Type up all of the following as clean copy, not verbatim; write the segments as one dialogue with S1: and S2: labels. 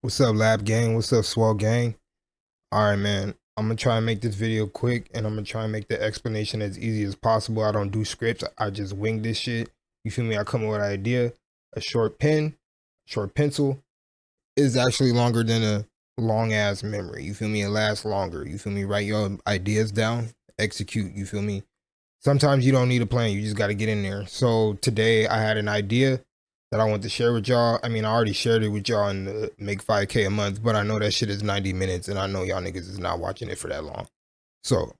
S1: What's up, Lab Gang? What's up, Swell Gang? All right, man. I'm gonna try and make this video quick, and I'm gonna try and make the explanation as easy as possible. I don't do scripts. I just wing this shit. You feel me? I come up with an idea. A short pen, short pencil is actually longer than a long ass memory. You feel me? It lasts longer. You feel me? Write your ideas down, execute. You feel me? Sometimes you don't need a plan. You just got to get in there. So today I had an idea that I want to share with y'all. I mean, I already shared it with y'all in the Make 5K a month, but I know that shit is 90 minutes and I know y'all niggas is not watching it for that long. So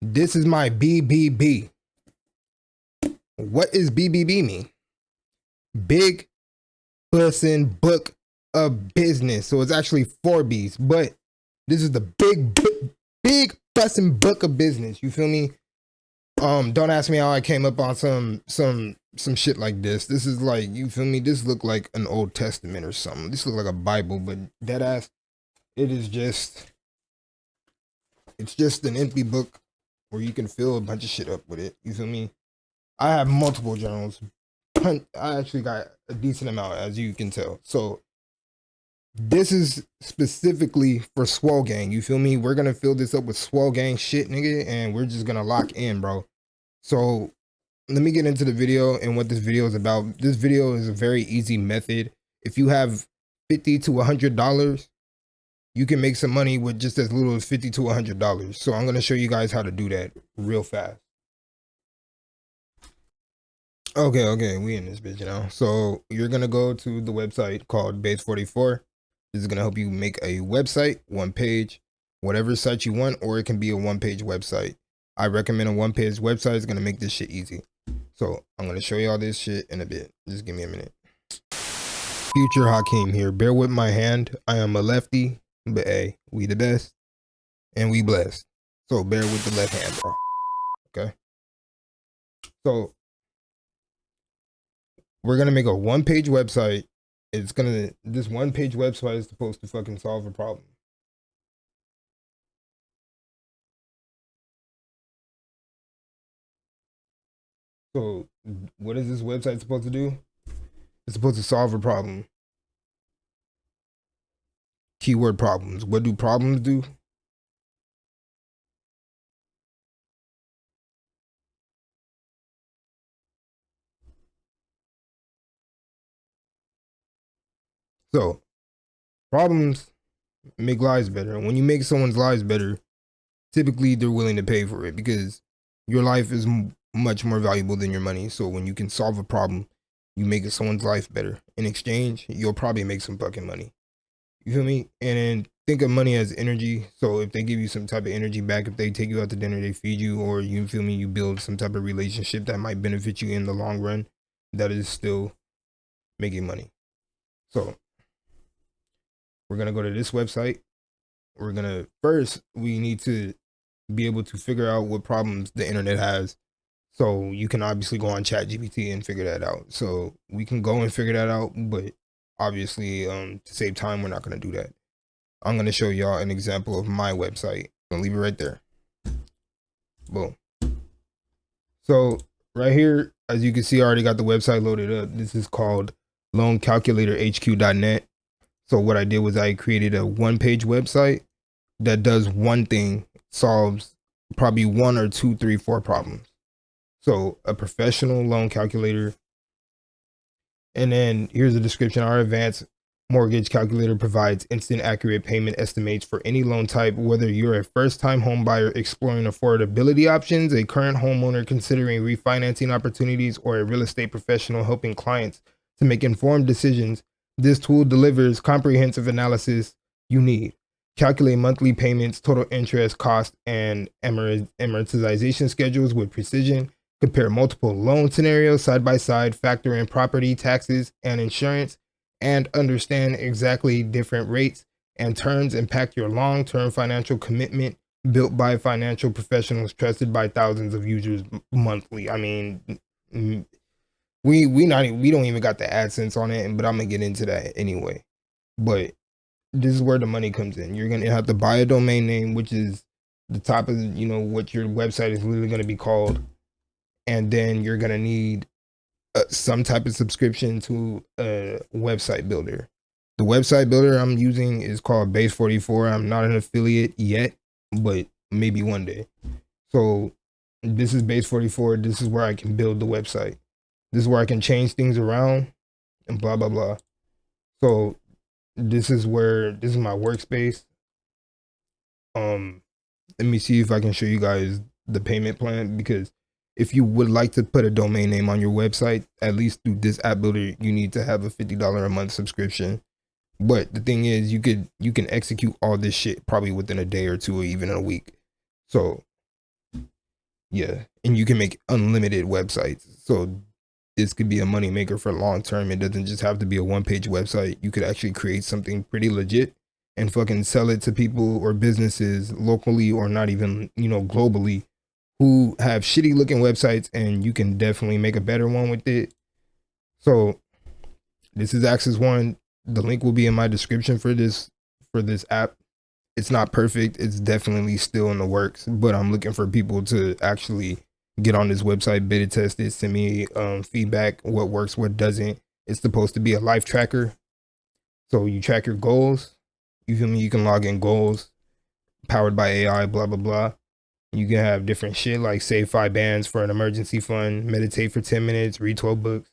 S1: this is my BBB. What does BBB mean? Big Bussin' Book of Business. So it's actually 4Bs, but this is the big bussin' book of business. You feel me? Don't ask me how I came up on some shit like this. This is like, you feel me? This look like an Old Testament or something. This look like a Bible, but dead ass, it's just an empty book where you can fill a bunch of shit up with it. You feel me? I have multiple journals. I actually got a decent amount, as you can tell. So this is specifically for Swole Gang. You feel me? We're gonna fill this up with Swole Gang shit, nigga, and we're just gonna lock in, bro. So let me get into the video and what this video is about. This video is a very easy method. If you have $50 to $100, you can make some money with just as little as $50 to $100. So I'm gonna show you guys how to do that real fast. Okay, we in this bitch now. So you're gonna go to the website called Base44. This is gonna help you make a website, one page, whatever site you want, or it can be a one-page website. I recommend a one-page website. It's gonna make this shit easy. So I'm gonna show you all this shit in a bit. Just give me a minute. Future Hakeem here. Bear with my hand. I am a lefty, but hey, we the best and we blessed. So bear with the left hand, bro. Okay. So we're gonna make a one-page website. This one-page website is supposed to fucking solve a problem. So what is this website supposed to do? It's supposed to solve a problem. Keyword problems. What do problems do? So problems make lives better. And when you make someone's lives better, typically they're willing to pay for it because your life is much more valuable than your money. So when you can solve a problem, you make someone's life better. In exchange, you'll probably make some fucking money. You feel me? And then think of money as energy. So if they give you some type of energy back, if they take you out to dinner, they feed you, or you feel me, you build some type of relationship that might benefit you in the long run, that is still making money. So we're gonna go to this website. We need to be able to figure out what problems the internet has. So you can obviously go on ChatGPT and figure that out. So we can go and figure that out, but obviously to save time, we're not going to do that. I'm going to show y'all an example of my website. I'm going to leave it right there. Boom. So right here, as you can see, I already got the website loaded up. This is called loancalculatorhq.net. So what I did was I created a one-page website that does one thing, solves probably 1 or 2, 3, 4 problems. So a professional loan calculator. And then here's the description. Our advanced mortgage calculator provides instant accurate payment estimates for any loan type, whether you're a first-time home buyer exploring affordability options, a current homeowner considering refinancing opportunities, or a real estate professional helping clients to make informed decisions. This tool delivers comprehensive analysis you need. Calculate monthly payments, total interest, cost, and amortization schedules with precision. Compare multiple loan scenarios side by side, factor in property taxes and insurance, and understand exactly different rates and terms impact your long-term financial commitment. Built by financial professionals trusted by thousands of users monthly. I mean, we don't even got the AdSense on it, but I'm gonna get into that anyway. But this is where the money comes in. You're gonna have to buy a domain name, which is the top of what your website is literally gonna be called. And then you're gonna need some type of subscription to a website builder. The website builder I'm using is called Base44. I'm not an affiliate yet, but maybe one day. So this is Base44. This is where I can build the website. This is where I can change things around and blah, blah, blah. So this is my workspace. Let me see if I can show you guys the payment plan, because if you would like to put a domain name on your website, at least through this app builder, you need to have a $50 a month subscription. But the thing is, you can execute all this shit probably within a day or two, or even a week. So yeah, and you can make unlimited websites. So this could be a money maker for long term. It doesn't just have to be a one-page website. You could actually create something pretty legit and fucking sell it to people or businesses locally, or not even, globally, who have shitty looking websites, and you can definitely make a better one with it. So this is Axis One. The link will be in my description for this app. It's not perfect. It's definitely still in the works, but I'm looking for people to actually get on this website, beta test it, send me feedback, what works, what doesn't. It's supposed to be a life tracker. So you track your goals. You feel me? You can log in goals, powered by AI, blah, blah, blah. You can have different shit like save 5 bands for an emergency fund, meditate for 10 minutes, read 12 books.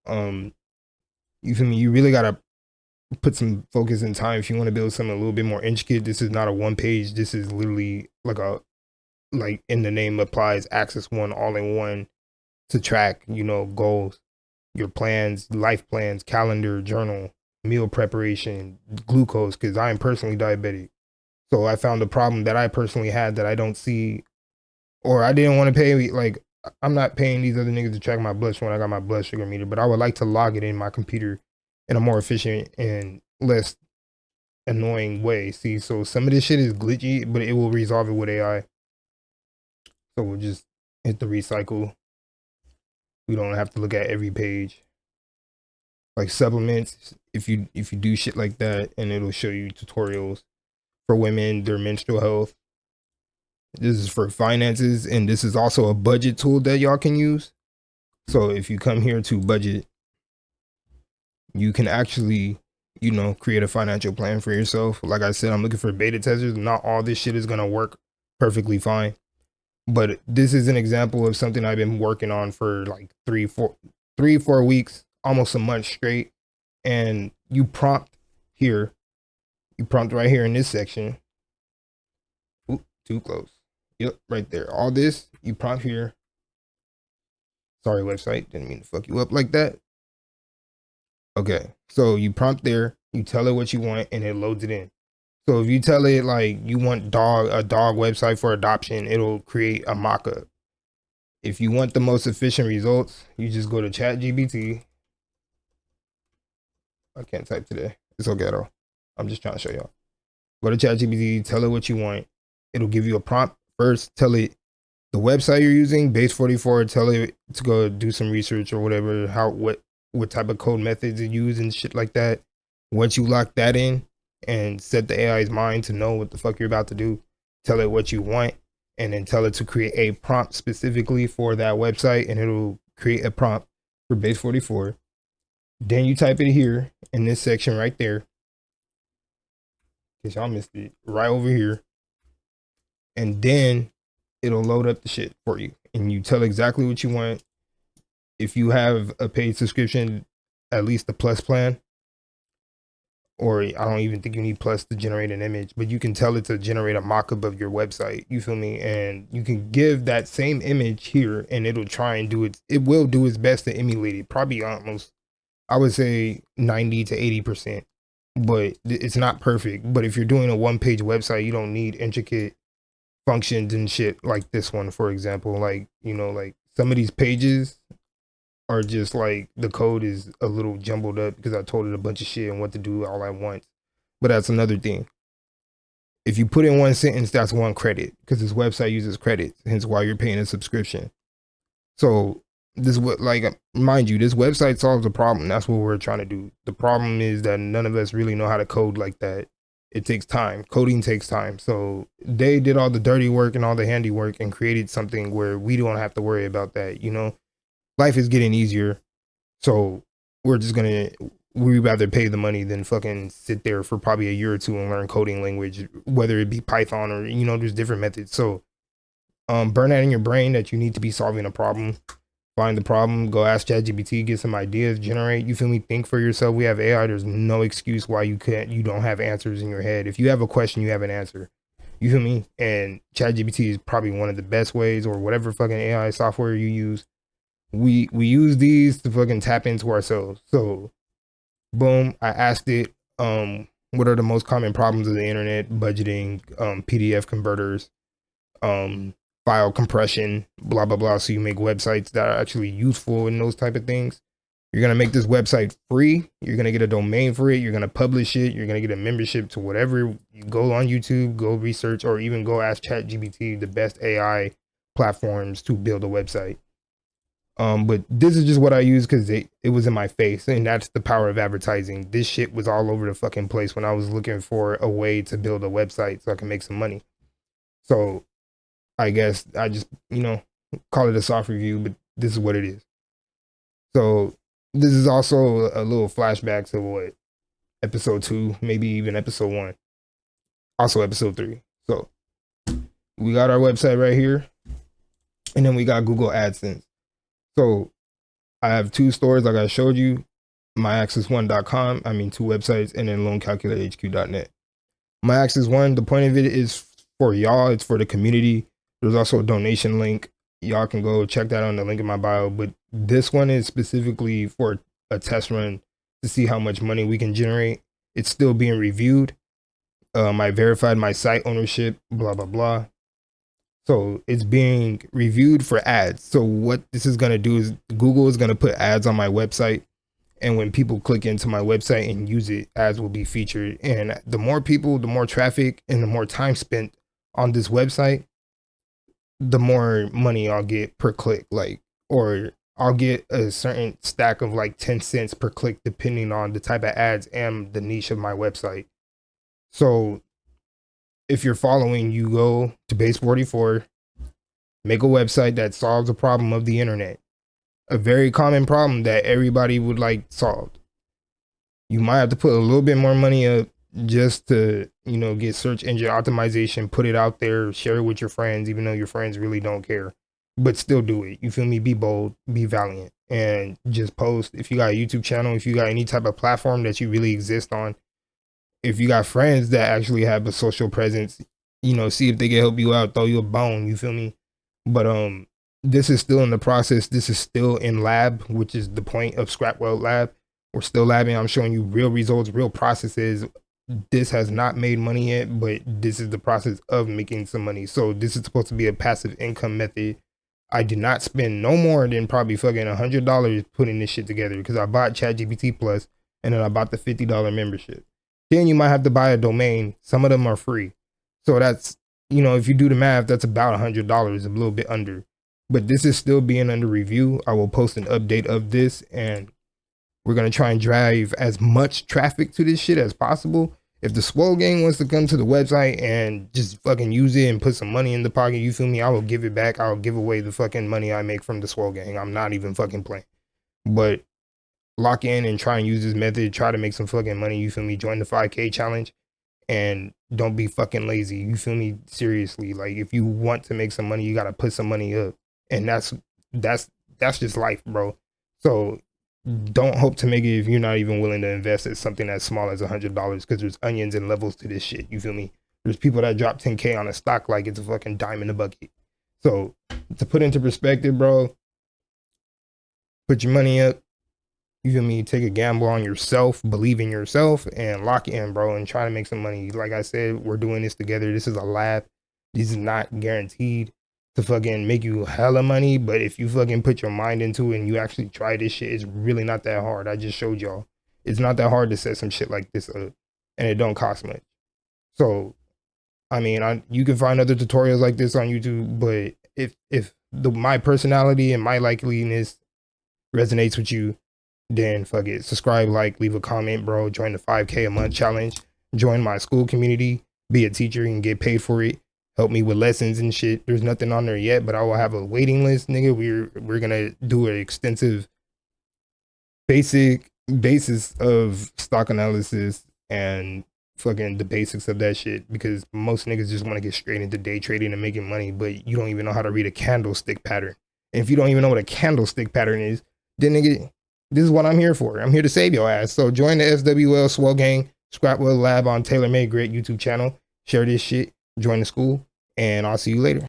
S1: You feel me? You really gotta put some focus and time if you want to build something a little bit more intricate. This is not a one page. This is literally like in the name applies, Axis One, all in one, to track, goals, your plans, life plans, calendar, journal, meal preparation, glucose, because I am personally diabetic. So I found a problem that I personally had that I don't see, or I didn't want to pay. Like, I'm not paying these other niggas to track my blood sugar when I got my blood sugar meter, but I would like to log it in my computer in a more efficient and less annoying way. See, so some of this shit is glitchy, but it will resolve it with AI. So we'll just hit the recycle. We don't have to look at every page. Like supplements, if you do shit like that, and it'll show you tutorials for women, their menstrual health. This is for finances, and this is also a budget tool that y'all can use. So if you come here to budget, you can actually, create a financial plan for yourself. Like I said, I'm looking for beta testers. Not all this shit is gonna work perfectly fine, but this is an example of something I've been working on for like 3-4 weeks, almost a month straight. And you prompt here, right here in this section. Oop, too close. Yep, right there. All this, you prompt here. Sorry, website, didn't mean to fuck you up like that. Okay, so you prompt there, you tell it what you want, and it loads it in. So if you tell it like you want a dog website for adoption, it'll create a mock-up. If you want the most efficient results, you just go to ChatGPT. I can't type today. It's okay though. I'm just trying to show y'all. Go to ChatGPT, tell it what you want. It'll give you a prompt first. Tell it the website you're using, Base44. Tell it to go do some research or whatever. What type of code methods you use and shit like that. Once you lock that in and set the AI's mind to know what the fuck you're about to do, tell it what you want, and then tell it to create a prompt specifically for that website, and it'll create a prompt for Base44. Then you type it here in this section right there, because y'all missed it, right over here. And then it'll load up the shit for you, and you tell exactly what you want. If you have a paid subscription, at least the plus plan, or I don't even think you need plus to generate an image, but you can tell it to generate a mock-up of your website. You feel me? And you can give that same image here, and it'll try and do it will do its best to emulate it. Probably almost, I would say 90 to 80%, but it's not perfect. But if you're doing a one-page website, you don't need intricate functions and shit like this one, for example. Like, like some of these pages are just like the code is a little jumbled up because I told it a bunch of shit and what to do all at once. But that's another thing. If you put in one sentence, that's one credit, because this website uses credits, hence why you're paying a subscription. So this what, like, mind you, this website solves the problem. That's what we're trying to do. The problem is that none of us really know how to code like that. It takes time. Coding takes time. So they did all the dirty work and all the handiwork and created something where we don't have to worry about that. Life is getting easier. So we're just gonna we'd rather pay the money than fucking sit there for probably a year or two and learn coding language, whether it be Python or, you know, there's different methods. So burn that in your brain that you need to be solving a problem. Find the problem, go ask ChatGPT, get some ideas, generate, you feel me, think for yourself. We have AI, there's no excuse why you don't have answers in your head. If you have a question, you have an answer. You feel me? And ChatGPT is probably one of the best ways, or whatever fucking AI software you use. We use these to fucking tap into ourselves. So boom, I asked it, what are the most common problems of the internet? Budgeting, PDF converters, file compression, blah blah blah. So you make websites that are actually useful in those type of things. You're gonna make this website free. You're gonna get a domain for it. You're gonna publish it. You're gonna get a membership to whatever. You go on YouTube, go research, or even go ask ChatGPT the best AI platforms to build a website. But this is just what I use because it was in my face, and that's the power of advertising. This shit was all over the fucking place when I was looking for a way to build a website so I can make some money. So I guess I just, you know, call it a soft review, but this is what it is. So this is also a little flashback to what episode 2, maybe even episode 1, also episode 3. So we got our website right here, and then we got Google AdSense. So I have 2 stores like I showed you, myaccess1.com, I mean 2 websites, and then loancalculatorhq.net. MyAccess1, the point of it is for y'all, it's for the community. There's also a donation link. Y'all can go check that on the link in my bio. But this one is specifically for a test run to see how much money we can generate. It's still being reviewed. I verified my site ownership, blah, blah, blah. So it's being reviewed for ads. So what this is going to do is Google is going to put ads on my website. And when people click into my website and use it, ads will be featured. And the more people, the more traffic, and the more time spent on this website, the more money I'll get per click. Like, or I'll get a certain stack of like 10 cents per click, depending on the type of ads and the niche of my website. So if you're following, you go to Base44, make a website that solves a problem of the internet. A very common problem that everybody would like solved. You might have to put a little bit more money up just to, you know, get search engine optimization, put it out there, share it with your friends, even though your friends really don't care. But still do it. You feel me? Be bold, be valiant, and just post. If you got a YouTube channel, if you got any type of platform that you really exist on, if you got friends that actually have a social presence, you know, see if they can help you out, throw you a bone, you feel me? But this is still in the process. This is still in lab, which is the point of Scrapwell Lab. We're still labbing. I'm showing you real results, real processes. This has not made money yet, but this is the process of making some money. So this is supposed to be a passive income method. I did not spend no more than probably fucking $100 putting this shit together, because I bought ChatGPT Plus, and then I bought the $50 membership. Then you might have to buy a domain. Some of them are free. So that's, you know, if you do the math, that's about $100, a little bit under. But this is still being under review. I will post an update of this, and we're going to try and drive as much traffic to this shit as possible. If the Skool gang wants to come to the website and just fucking use it and put some money in the pocket, you feel me? I will give it back. I'll give away the fucking money I make from the Skool gang. I'm not even fucking playing. But lock in and try and use this method. Try to make some fucking money. You feel me? Join the 5K challenge. And don't be fucking lazy. You feel me? Seriously. Like, if you want to make some money, you got to put some money up. And that's just life, bro. So don't hope to make it if you're not even willing to invest in something as small as $100, because there's onions and levels to this shit. You feel me? There's people that drop 10K on a stock like it's a fucking dime in a bucket. So to put into perspective, bro, put your money up. You feel me? Take a gamble on yourself, believe in yourself, and lock in, bro, and try to make some money. Like I said, we're doing this together. This is a lab. This is not guaranteed to fucking make you hella money, but if you fucking put your mind into it and you actually try this shit, it's really not that hard. I just showed y'all. It's not that hard to set some shit like this up, and it don't cost much. So, I mean, you can find other tutorials like this on YouTube, but if my personality and my likeliness resonates with you, then fuck it. Subscribe, like, leave a comment, bro. Join the 5K a month challenge. Join my Skool community. Be a teacher and get paid for it. Help me with lessons and shit. There's nothing on there yet, but I will have a waiting list, nigga. We're gonna do an extensive basic basis of stock analysis and fucking the basics of that shit, because most niggas just want to get straight into day trading and making money, but you don't even know how to read a candlestick pattern. And if you don't even know what a candlestick pattern is, then nigga, this is what I'm here for. I'm here to save your ass. So join the SWL Swell Gang, Scrapwell Lab on TaylorMade Grit YouTube channel. Share this shit, join the school, and I'll see you later.